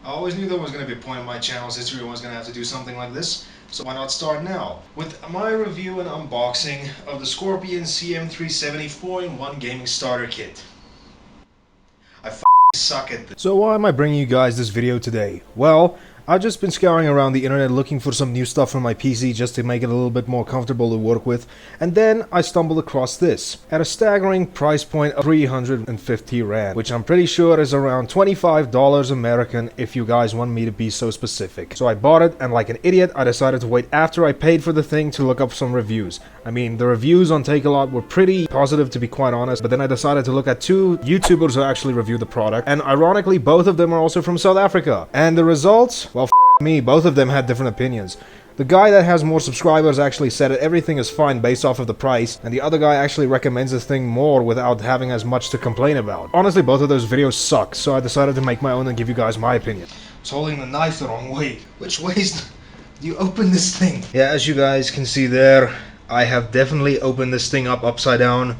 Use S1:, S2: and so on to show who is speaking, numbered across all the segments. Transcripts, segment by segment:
S1: I always knew there was going to be a point in my channel's history where I was going to have to do something like this, so why not start now? With my review and unboxing of the Scorpion cm370 4-in-1 gaming starter kit. I suck at this.
S2: So why am I bringing you guys this video today? Well, I've just been scouring around the internet looking for some new stuff for my PC just to make it a little bit more comfortable to work with, and then I stumbled across this at a staggering price point of 350 Rand, which I'm pretty sure is around $25 American if you guys want me to be so specific. So I bought it, and like an idiot I decided to wait after I paid for the thing to look up some reviews. I mean, the reviews on Takealot were pretty positive, to be quite honest, but then I decided to look at two YouTubers who actually reviewed the product, and ironically both of them are also from South Africa. And the results? Well, me, both of them had different opinions. The guy that has more subscribers actually said that everything is fine based off of the price, and the other guy actually recommends this thing more without having as much to complain about. Honestly, both of those videos suck, so I decided to make my own and give you guys my opinion.
S1: I was holding the knife the wrong way. Which ways do you open this thing? Yeah, as you guys can see there, I have definitely opened this thing up upside down.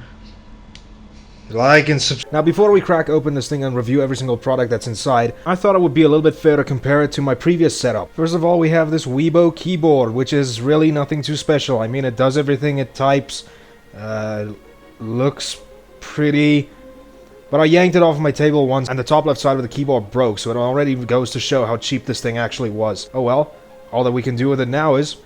S1: Like and subscribe.
S2: Now, before we crack open this thing and review every single product that's inside, I thought it would be a little bit fair to compare it to my previous setup. First of all, we have this Weibo keyboard, which is really nothing too special. I mean, it does everything, it types, looks pretty. But I yanked it off my table once, and the top left side of the keyboard broke, so it already goes to show how cheap this thing actually was. Oh well, all that we can do with it now is...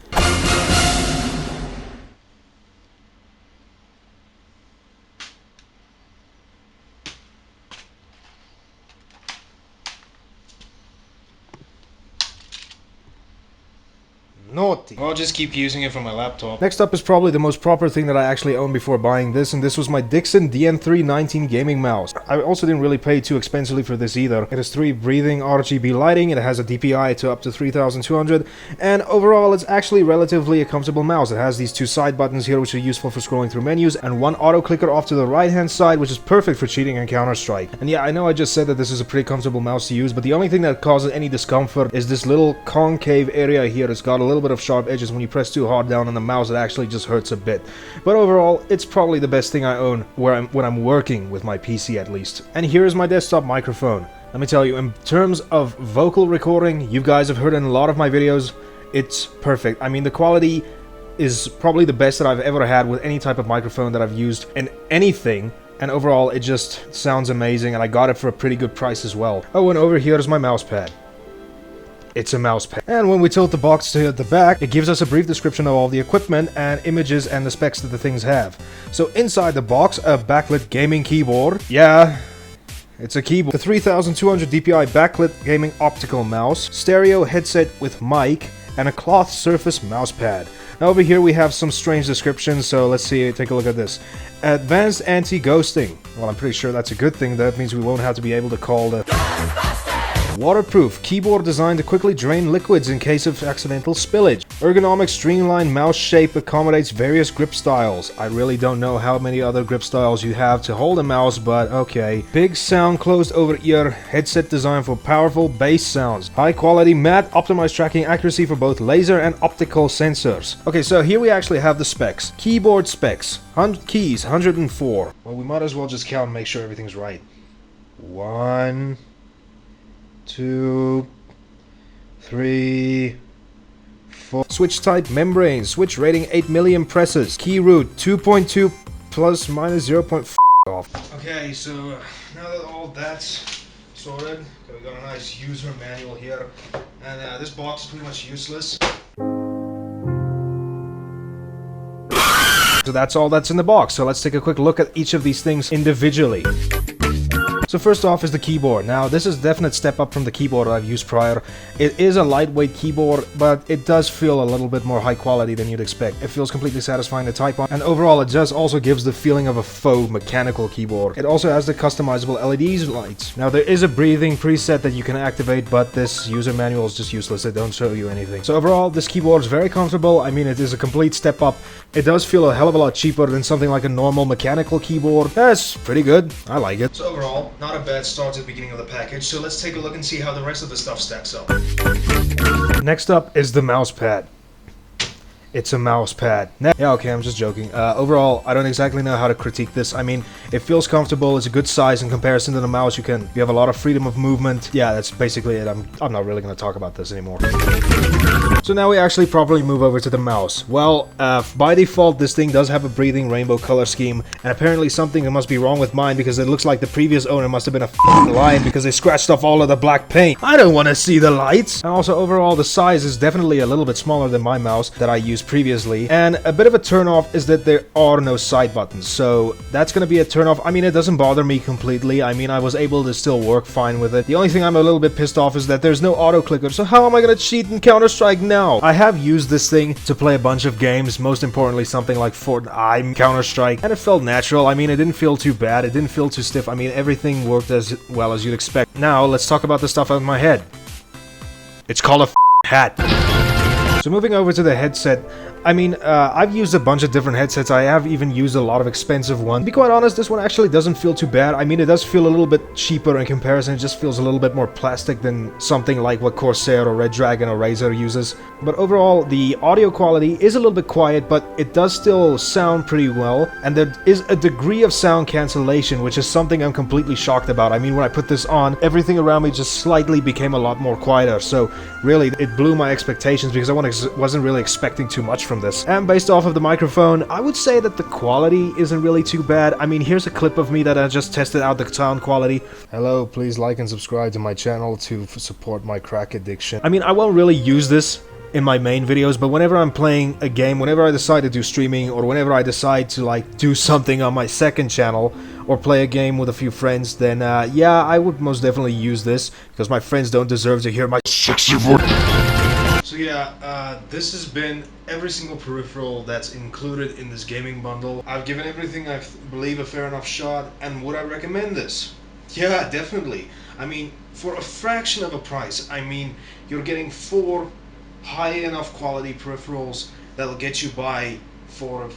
S2: naughty.
S1: I'll just keep using it for my laptop.
S2: Next up is probably the most proper thing that I actually owned before buying this, and this was my Dixon DN319 gaming mouse. I also didn't really pay too expensively for this either. It has 3 breathing RGB lighting, it has a DPI to up to 3200, and overall it's actually relatively a comfortable mouse. It has these 2 side buttons here which are useful for scrolling through menus, and 1 auto clicker off to the right hand side which is perfect for cheating in Counter-Strike. And yeah, I know I just said that this is a pretty comfortable mouse to use, but the only thing that causes any discomfort is this little concave area here. It's got a little bit of sharp edges. When you press too hard down on the mouse, it actually just hurts a bit. But overall, it's probably the best thing I own when I'm working with my PC at least. And here is my desktop microphone. Let me tell you, in terms of vocal recording, you guys have heard in a lot of my videos, it's perfect. I mean, the quality is probably the best that I've ever had with any type of microphone that I've used in anything. And overall, it just sounds amazing, and I got it for a pretty good price as well. Oh, and over here is my mousepad. It's a mousepad. And when we tilt the box to the back, it gives us a brief description of all the equipment and images and the specs that the things have. So inside the box, a backlit gaming keyboard. Yeah, it's a keyboard. The 3200 DPI backlit gaming optical mouse, stereo headset with mic, and a cloth surface mousepad. Now over here we have some strange descriptions, so let's see, take a look at this. Advanced anti-ghosting. Well, I'm pretty sure that's a good thing. That means we won't have to be able to call the... Waterproof keyboard designed to quickly drain liquids in case of accidental spillage. Ergonomic streamlined mouse shape accommodates various grip styles. I really don't know how many other grip styles you have to hold a mouse, but okay. Big sound closed over ear headset designed for powerful bass sounds. High quality matte optimized tracking accuracy for both laser and optical sensors. Okay, so here we actually have the specs. Keyboard specs. 100 keys, 104.
S1: Well, we might as well just count and make sure everything's right. 1, 2, 3, 4.
S2: Switch type membrane. Switch rating 8 million presses. Key root 2.2 plus minus 0.5 off.
S1: Okay, so now that all that's sorted, we got a nice user manual here, and this box is pretty much useless.
S2: So that's all that's in the box. So let's take a quick look at each of these things individually. So first off is the keyboard. Now this is a definite step up from the keyboard I've used prior. It is a lightweight keyboard, but it does feel a little bit more high quality than you'd expect. It feels completely satisfying to type on, and overall it just also gives the feeling of a faux mechanical keyboard. It also has the customizable LED lights. Now there is a breathing preset that you can activate, but this user manual is just useless. They don't show you anything. So overall this keyboard is very comfortable. I mean, it is a complete step up. It does feel a hell of a lot cheaper than something like a normal mechanical keyboard. That's pretty good. I like it.
S1: So overall, not a bad start to the beginning of the package, so let's take a look and see how the rest of the stuff stacks up.
S2: Next up is the mousepad. It's a mouse pad. Yeah, okay, I'm just joking. Overall, I don't exactly know how to critique this. I mean, it feels comfortable, it's a good size in comparison to the mouse. You have a lot of freedom of movement. Yeah, that's basically it. I'm not really gonna talk about this anymore. So now we actually properly move over to the mouse. Well, by default, this thing does have a breathing rainbow color scheme, and apparently something must be wrong with mine because it looks like the previous owner must have been a f***ing lion because they scratched off all of the black paint. I don't want to see the lights! And also, overall, the size is definitely a little bit smaller than my mouse that I used previously, and a bit of a turn-off is that there are no side buttons, so that's gonna be a turn-off. I mean, it doesn't bother me completely. I mean, I was able to still work fine with it. The only thing I'm a little bit pissed off is that there's no auto-clicker, so how am I gonna cheat in Counter-Strike now? I have used this thing to play a bunch of games, most importantly something like Fortnite, Counter-Strike, and it felt natural. I mean, it didn't feel too bad, it didn't feel too stiff. I mean, everything worked as well as you'd expect. Now, let's talk about the stuff on my head. It's called a hat. So moving over to the headset, I mean, I've used a bunch of different headsets. I have even used a lot of expensive ones. To be quite honest, this one actually doesn't feel too bad. I mean, it does feel a little bit cheaper in comparison. It just feels a little bit more plastic than something like what Corsair or Red Dragon or Razer uses. But overall, the audio quality is a little bit quiet, but it does still sound pretty well. And there is a degree of sound cancellation, which is something I'm completely shocked about. I mean, when I put this on, everything around me just slightly became a lot more quieter. So really, it blew my expectations because I wasn't really expecting too much from this. And based off of the microphone, I would say that the quality isn't really too bad. I mean, here's a clip of me that I just tested out the sound quality. Hello, please like and subscribe to my channel to support my crack addiction. I mean, I won't really use this in my main videos, but whenever I'm playing a game, whenever I decide to do streaming, or whenever I decide to like do something on my second channel, or play a game with a few friends, then yeah, I would most definitely use this, because my friends don't deserve to hear my sexy voice.
S1: So yeah, this has been every single peripheral that's included in this gaming bundle. I've given everything I believe a fair enough shot, and would I recommend this? Yeah, definitely. I mean, for a fraction of a price, I mean, you're getting 4 high enough quality peripherals that'll get you by for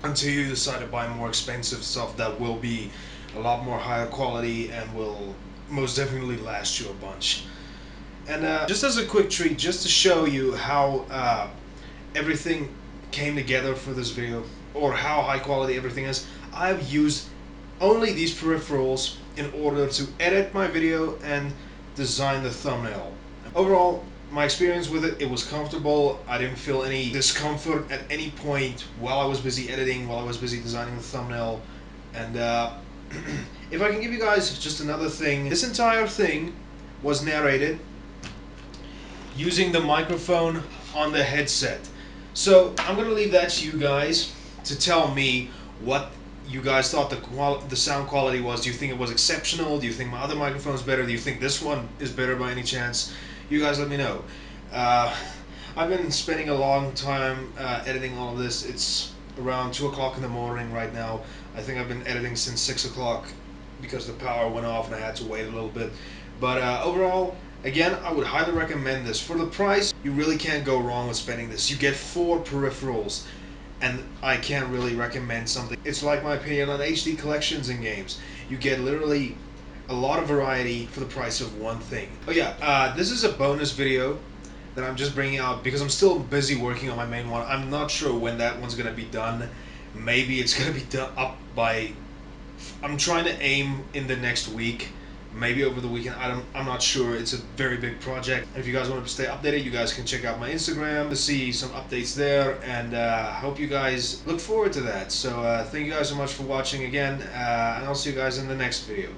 S1: until you decide to buy more expensive stuff that will be a lot more higher quality and will most definitely last you a bunch. And just as a quick treat, just to show you how everything came together for this video, or how high quality everything is, I've used only these peripherals in order to edit my video and design the thumbnail. Overall, my experience with it was comfortable. I didn't feel any discomfort at any point while I was busy editing, while I was busy designing the thumbnail. And if I can give you guys just another thing, this entire thing was narrated using the microphone on the headset. So I'm gonna leave that to you guys to tell me what you guys thought the sound quality was. Do you think it was exceptional? Do you think my other microphone is better? Do you think this one is better by any chance? You guys let me know. I've been spending a long time editing all of this. It's around 2 o'clock in the morning right now. I think I've been editing since 6 o'clock because the power went off and I had to wait a little bit. But overall, again, I would highly recommend this. For the price, you really can't go wrong with spending this. You get 4 peripherals, and I can't really recommend something. It's like my opinion on HD collections in games. You get literally a lot of variety for the price of one thing. Oh yeah, this is a bonus video that I'm just bringing out because I'm still busy working on my main one. I'm not sure when that one's gonna be done. Maybe it's gonna be done up by, I'm trying to aim in the next week. Maybe over the weekend, I'm not sure. It's a very big project. And if you guys want to stay updated, you guys can check out my Instagram to see some updates there, and I hope you guys look forward to that. So thank you guys so much for watching again, and I'll see you guys in the next video.